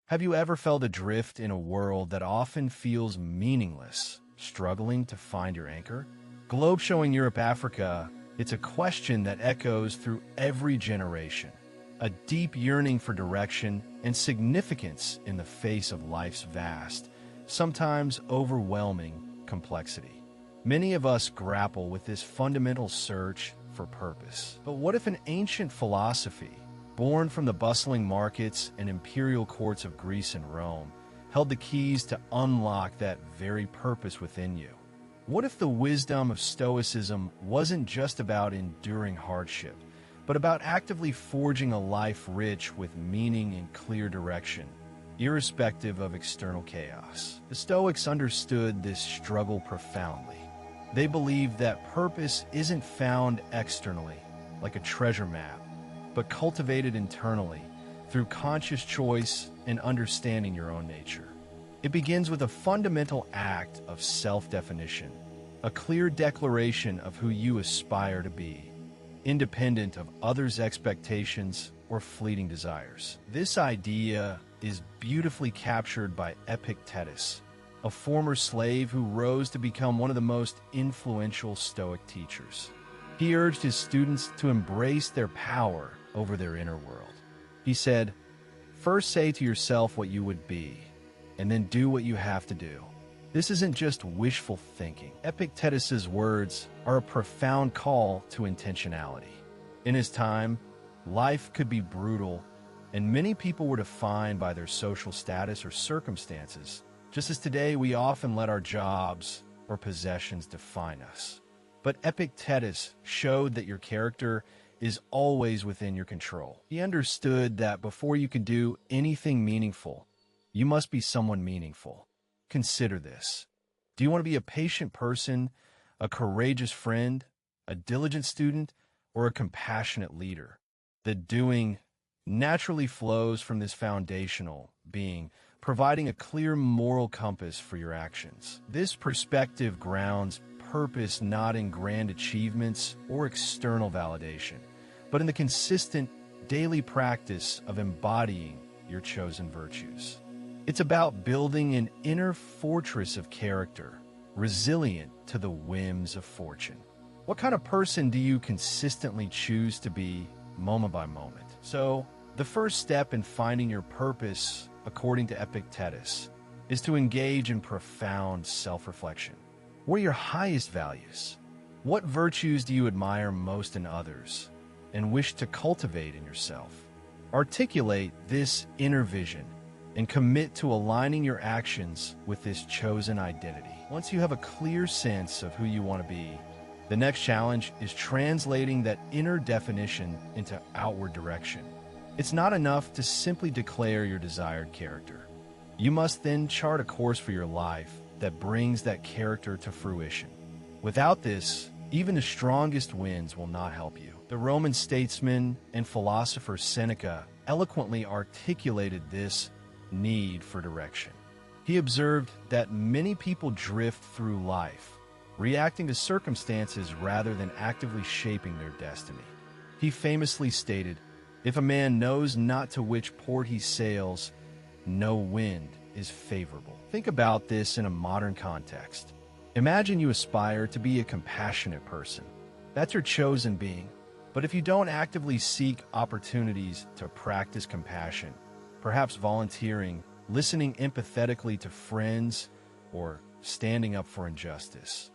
Have you ever felt adrift in a world that often feels meaningless, struggling to find your anchor? Globe showing Europe, Africa, it's a question that echoes through every generation. A deep yearning for direction and significance in the face of life's vast, sometimes overwhelming complexity. Many of us grapple with this fundamental search for purpose. But what if an ancient philosophy, born from the bustling markets and imperial courts of Greece and Rome, held the keys to unlock that very purpose within you? What if the wisdom of Stoicism wasn't just about enduring hardship, but about actively forging a life rich with meaning and clear direction, irrespective of external chaos? The Stoics understood this struggle profoundly. They believed that purpose isn't found externally, like a treasure map, but cultivated internally through conscious choice and understanding your own nature. It begins with a fundamental act of self-definition, a clear declaration of who you aspire to be, independent of others' expectations or fleeting desires. This idea is beautifully captured by Epictetus, a former slave who rose to become one of the most influential Stoic teachers. He urged his students to embrace their power over their inner world. He said, "First say to yourself what you would be, and then do what you have to do." This isn't just wishful thinking. Epictetus's words are a profound call to intentionality. In his time, life could be brutal, and many people were defined by their social status or circumstances, just as today we often let our jobs or possessions define us. But Epictetus showed that your character is always within your control. He understood that before you can do anything meaningful, you must be someone meaningful. Consider this. Do you want to be a patient person, a courageous friend, a diligent student, or a compassionate leader? The doing naturally flows from this foundational being, providing a clear moral compass for your actions. This perspective grounds purpose not in grand achievements or external validation, but in the consistent daily practice of embodying your chosen virtues. It's about building an inner fortress of character, resilient to the whims of fortune. What kind of person do you consistently choose to be moment by moment? So, the first step in finding your purpose, according to Epictetus, is to engage in profound self-reflection. What are your highest values? What virtues do you admire most in others and wish to cultivate in yourself? Articulate this inner vision and commit to aligning your actions with this chosen identity. Once you have a clear sense of who you want to be, the next challenge is translating that inner definition into outward direction. It's not enough to simply declare your desired character. You must then chart a course for your life that brings that character to fruition. Without this, even the strongest winds will not help you. The Roman statesman and philosopher Seneca eloquently articulated this need for direction. He observed that many people drift through life, reacting to circumstances rather than actively shaping their destiny. He famously stated, "If a man knows not to which port he sails, no wind is favorable." Think about this in a modern context. Imagine you aspire to be a compassionate person. That's your chosen being. But if you don't actively seek opportunities to practice compassion, perhaps volunteering, listening empathetically to friends, or standing up for injustice,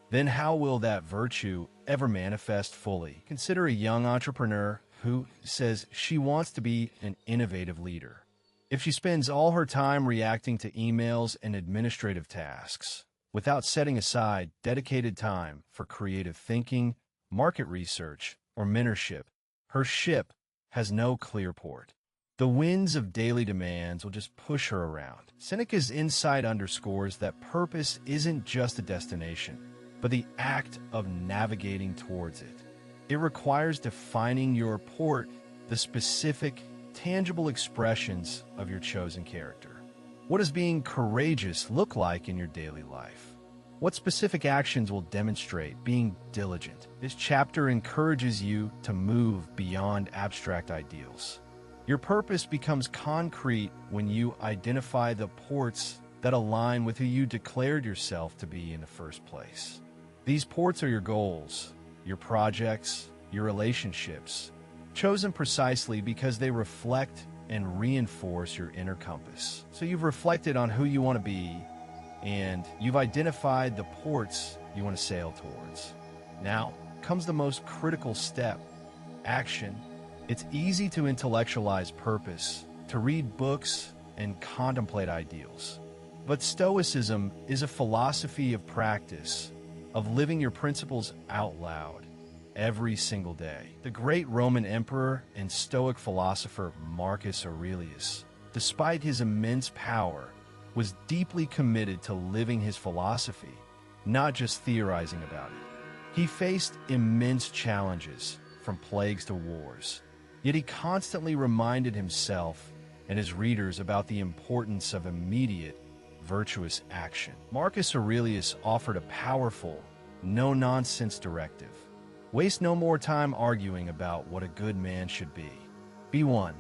then how will that virtue ever manifest fully? Consider a young entrepreneur who says she wants to be an innovative leader. If she spends all her time reacting to emails and administrative tasks, without setting aside dedicated time for creative thinking, market research, or mentorship, her ship has no clear port. The winds of daily demands will just push her around. Seneca's insight underscores that purpose isn't just a destination, but the act of navigating towards it. It requires defining your port, the specific, tangible expressions of your chosen character. What does being courageous look like in your daily life? What specific actions will demonstrate being diligent? This chapter encourages you to move beyond abstract ideals. Your purpose becomes concrete when you identify the ports that align with who you declared yourself to be in the first place. These ports are your goals, your projects, your relationships, chosen precisely because they reflect and reinforce your inner compass. So you've reflected on who you want to be, and you've identified the ports you want to sail towards. Now comes the most critical step: action. It's easy to intellectualize purpose, to read books and contemplate ideals. But Stoicism is a philosophy of practice, of living your principles out loud every single day. The great Roman emperor and Stoic philosopher Marcus Aurelius, despite his immense power, was deeply committed to living his philosophy, not just theorizing about it. He faced immense challenges, from plagues to wars, yet he constantly reminded himself and his readers about the importance of immediate, virtuous action. Marcus Aurelius offered a powerful, no-nonsense directive. Waste no more time arguing about what a good man should be. Be one.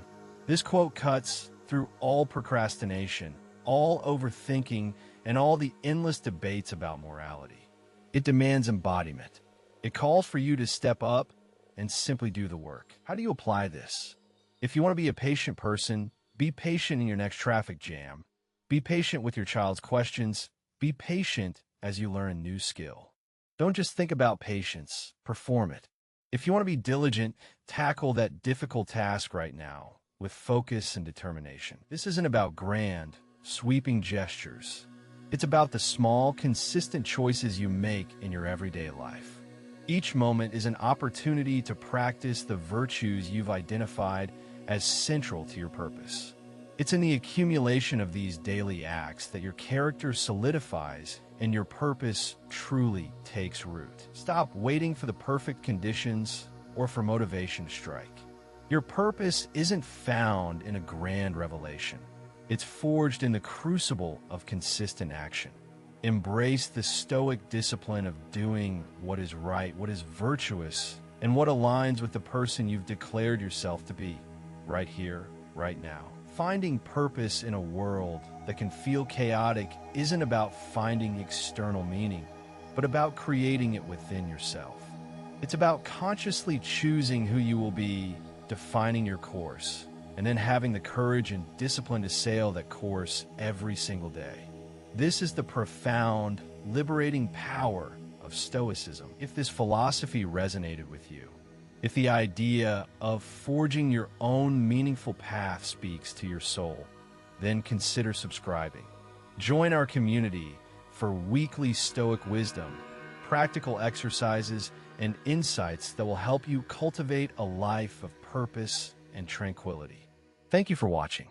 This quote cuts through all procrastination, all overthinking, and all the endless debates about morality. It demands embodiment. It calls for you to step up and simply do the work. How do you apply this? If you want to be a patient person, be patient in your next traffic jam. Be patient with your child's questions. Be patient as you learn a new skill. Don't just think about patience, perform it. If you want to be diligent, tackle that difficult task right now with focus and determination. This isn't about grand, sweeping gestures. It's about the small, consistent choices you make in your everyday life. Each moment is an opportunity to practice the virtues you've identified as central to your purpose. It's in the accumulation of these daily acts that your character solidifies and your purpose truly takes root. Stop waiting for the perfect conditions or for motivation to strike. Your purpose isn't found in a grand revelation. It's forged in the crucible of consistent action. Embrace the Stoic discipline of doing what is right, what is virtuous, and what aligns with the person you've declared yourself to be, right here, right now. Finding purpose in a world that can feel chaotic isn't about finding external meaning, but about creating it within yourself. It's about consciously choosing who you will be, defining your course, and then having the courage and discipline to sail that course every single day. This is the profound, liberating power of Stoicism. If this philosophy resonated with you, if the idea of forging your own meaningful path speaks to your soul, then consider subscribing. Join our community for weekly Stoic wisdom, practical exercises, and insights that will help you cultivate a life of purpose and tranquility. Thank you for watching.